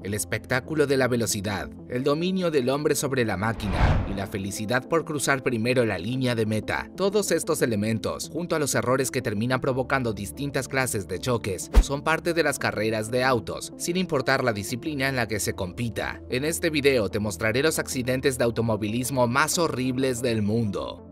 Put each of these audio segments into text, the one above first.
El espectáculo de la velocidad, el dominio del hombre sobre la máquina y la felicidad por cruzar primero la línea de meta. Todos estos elementos, junto a los errores que terminan provocando distintas clases de choques, son parte de las carreras de autos, sin importar la disciplina en la que se compita. En este video te mostraré los accidentes de automovilismo más horribles del mundo.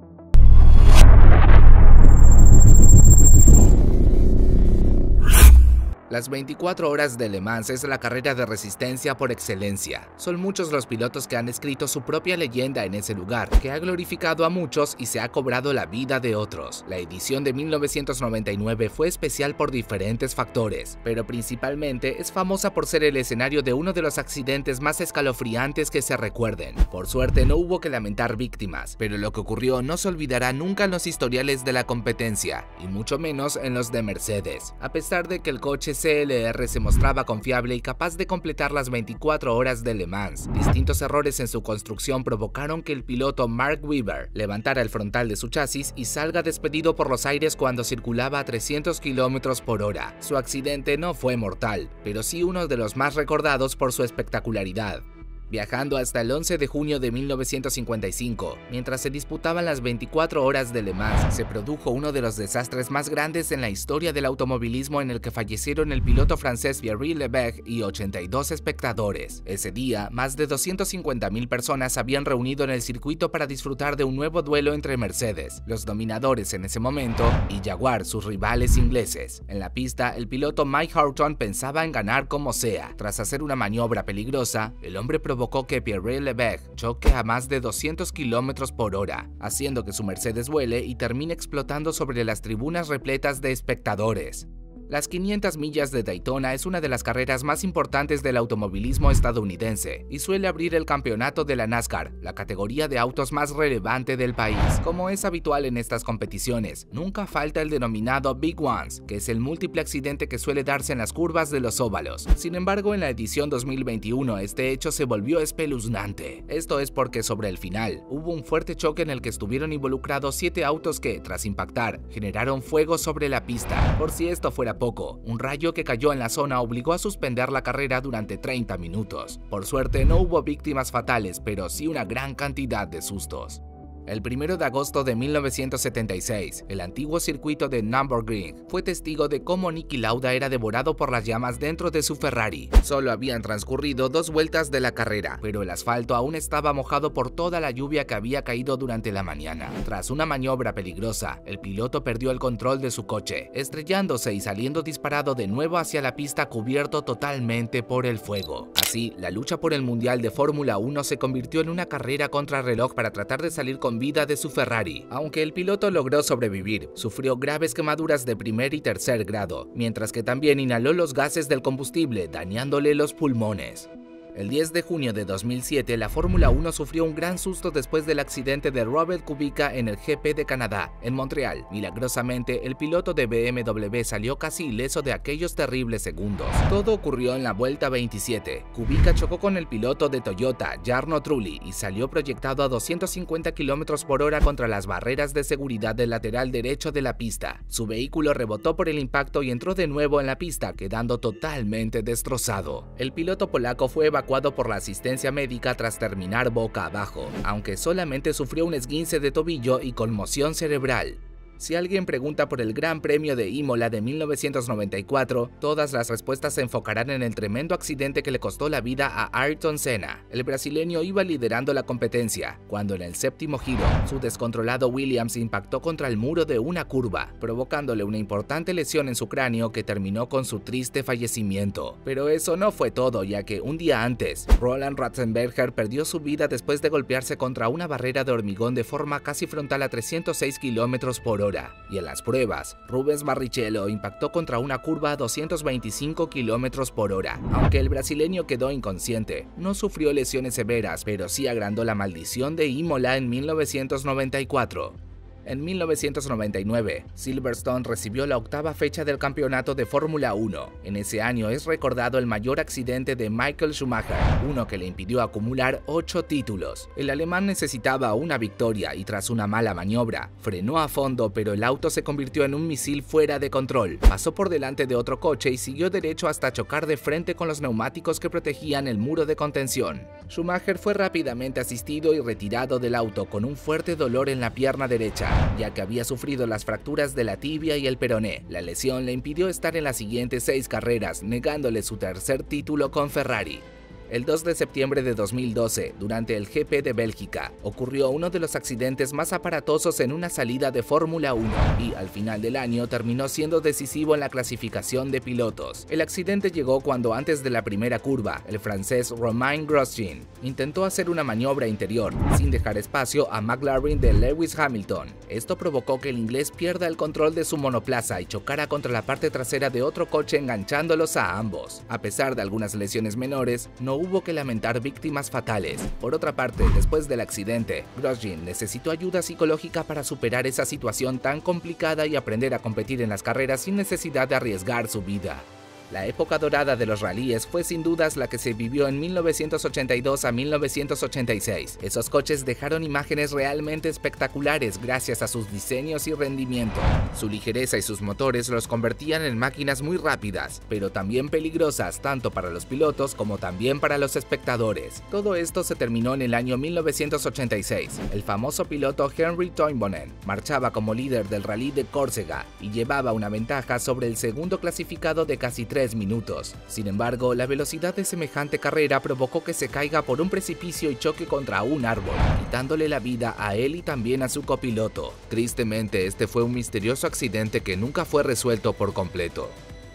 Las 24 horas de Le Mans es la carrera de resistencia por excelencia. Son muchos los pilotos que han escrito su propia leyenda en ese lugar, que ha glorificado a muchos y se ha cobrado la vida de otros. La edición de 1999 fue especial por diferentes factores, pero principalmente es famosa por ser el escenario de uno de los accidentes más escalofriantes que se recuerden. Por suerte no hubo que lamentar víctimas, pero lo que ocurrió no se olvidará nunca en los historiales de la competencia, y mucho menos en los de Mercedes. A pesar de que el coche CLR se mostraba confiable y capaz de completar las 24 horas de Le Mans, distintos errores en su construcción provocaron que el piloto Mark Webber levantara el frontal de su chasis y salga despedido por los aires cuando circulaba a 300 km por hora. Su accidente no fue mortal, pero sí uno de los más recordados por su espectacularidad. Viajando hasta el 11 de junio de 1955, mientras se disputaban las 24 horas de Le Mans, se produjo uno de los desastres más grandes en la historia del automovilismo, en el que fallecieron el piloto francés Pierre Lebesgue y 82 espectadores. Ese día, más de 250.000 personas se habían reunido en el circuito para disfrutar de un nuevo duelo entre Mercedes, los dominadores en ese momento, y Jaguar, sus rivales ingleses. En la pista, el piloto Mike Hawthorn pensaba en ganar como sea. Tras hacer una maniobra peligrosa, el hombre provocó que Pierre Lebesgue choque a más de 200 km por hora, haciendo que su Mercedes vuele y termine explotando sobre las tribunas repletas de espectadores. Las 500 millas de Daytona es una de las carreras más importantes del automovilismo estadounidense y suele abrir el campeonato de la NASCAR, la categoría de autos más relevante del país. Como es habitual en estas competiciones, nunca falta el denominado Big Ones, que es el múltiple accidente que suele darse en las curvas de los óvalos. Sin embargo, en la edición 2021 este hecho se volvió espeluznante. Esto es porque sobre el final hubo un fuerte choque en el que estuvieron involucrados 7 autos que, tras impactar, generaron fuego sobre la pista. Por si esto fuera poco, un rayo que cayó en la zona obligó a suspender la carrera durante 30 minutos. Por suerte no hubo víctimas fatales, pero sí una gran cantidad de sustos. El 1 de agosto de 1976, el antiguo circuito de Nürburgring fue testigo de cómo Niki Lauda era devorado por las llamas dentro de su Ferrari. Solo habían transcurrido 2 vueltas de la carrera, pero el asfalto aún estaba mojado por toda la lluvia que había caído durante la mañana. Tras una maniobra peligrosa, el piloto perdió el control de su coche, estrellándose y saliendo disparado de nuevo hacia la pista cubierto totalmente por el fuego. Así, la lucha por el Mundial de Fórmula 1 se convirtió en una carrera contra reloj para tratar de salir con vida de su Ferrari. Aunque el piloto logró sobrevivir, sufrió graves quemaduras de primer y tercer grado, mientras que también inhaló los gases del combustible, dañándole los pulmones. El 10 de junio de 2007, la Fórmula 1 sufrió un gran susto después del accidente de Robert Kubica en el GP de Canadá, en Montreal. Milagrosamente, el piloto de BMW salió casi ileso de aquellos terribles segundos. Todo ocurrió en la vuelta 27. Kubica chocó con el piloto de Toyota, Jarno Trulli, y salió proyectado a 250 km por hora contra las barreras de seguridad del lateral derecho de la pista. Su vehículo rebotó por el impacto y entró de nuevo en la pista, quedando totalmente destrozado. El piloto polaco fue evacuado por la asistencia médica tras terminar boca abajo, aunque solamente sufrió un esguince de tobillo y conmoción cerebral. Si alguien pregunta por el Gran Premio de Imola de 1994, todas las respuestas se enfocarán en el tremendo accidente que le costó la vida a Ayrton Senna. El brasileño iba liderando la competencia, cuando en el 7º giro, su descontrolado Williams impactó contra el muro de una curva, provocándole una importante lesión en su cráneo que terminó con su triste fallecimiento. Pero eso no fue todo, ya que un día antes, Roland Ratzenberger perdió su vida después de golpearse contra una barrera de hormigón de forma casi frontal a 306 km por hora. Y en las pruebas, Rubens Barrichello impactó contra una curva a 225 km por hora. Aunque el brasileño quedó inconsciente, no sufrió lesiones severas, pero sí agrandó la maldición de Imola en 1994. En 1999, Silverstone recibió la octava fecha del campeonato de Fórmula 1. En ese año es recordado el mayor accidente de Michael Schumacher, uno que le impidió acumular 8 títulos. El alemán necesitaba una victoria y tras una mala maniobra, frenó a fondo, pero el auto se convirtió en un misil fuera de control. Pasó por delante de otro coche y siguió derecho hasta chocar de frente con los neumáticos que protegían el muro de contención. Schumacher fue rápidamente asistido y retirado del auto con un fuerte dolor en la pierna derecha, ya que había sufrido las fracturas de la tibia y el peroné. La lesión le impidió estar en las siguientes 6 carreras, negándole su tercer título con Ferrari. El 2 de septiembre de 2012, durante el GP de Bélgica, ocurrió uno de los accidentes más aparatosos en una salida de Fórmula 1 y al final del año terminó siendo decisivo en la clasificación de pilotos. El accidente llegó cuando antes de la primera curva, el francés Romain Grosjean intentó hacer una maniobra interior, sin dejar espacio a McLaren de Lewis Hamilton. Esto provocó que el inglés pierda el control de su monoplaza y chocara contra la parte trasera de otro coche enganchándolos a ambos. A pesar de algunas lesiones menores, no hubo que lamentar víctimas fatales. Por otra parte, después del accidente, Grosjean necesitó ayuda psicológica para superar esa situación tan complicada y aprender a competir en las carreras sin necesidad de arriesgar su vida. La época dorada de los rallyes fue sin dudas la que se vivió en 1982 a 1986. Esos coches dejaron imágenes realmente espectaculares gracias a sus diseños y rendimiento. Su ligereza y sus motores los convertían en máquinas muy rápidas, pero también peligrosas tanto para los pilotos como también para los espectadores. Todo esto se terminó en el año 1986. El famoso piloto Henry Toivonen marchaba como líder del rally de Córcega y llevaba una ventaja sobre el segundo clasificado de casi 3 minutos. Sin embargo, la velocidad de semejante carrera provocó que se caiga por un precipicio y choque contra un árbol, quitándole la vida a él y también a su copiloto. Tristemente, este fue un misterioso accidente que nunca fue resuelto por completo.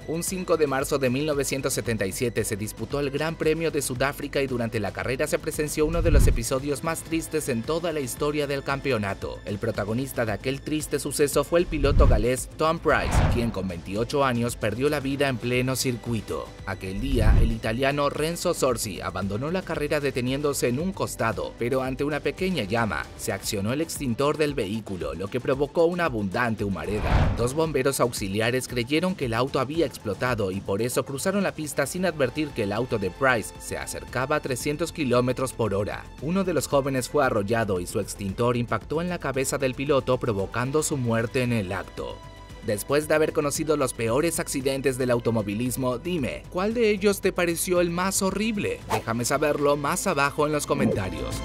Un 5 de marzo de 1977 se disputó el Gran Premio de Sudáfrica y durante la carrera se presenció uno de los episodios más tristes en toda la historia del campeonato. El protagonista de aquel triste suceso fue el piloto galés Tom Pryce, quien con 28 años perdió la vida en pleno circuito. Aquel día, el italiano Renzo Sorsi abandonó la carrera deteniéndose en un costado, pero ante una pequeña llama, se accionó el extintor del vehículo, lo que provocó una abundante humareda. 2 bomberos auxiliares creyeron que el auto había explotado y por eso cruzaron la pista sin advertir que el auto de Pryce se acercaba a 300 km/h. Uno de los jóvenes fue arrollado y su extintor impactó en la cabeza del piloto provocando su muerte en el acto. Después de haber conocido los peores accidentes del automovilismo, dime, ¿cuál de ellos te pareció el más horrible? Déjame saberlo más abajo en los comentarios.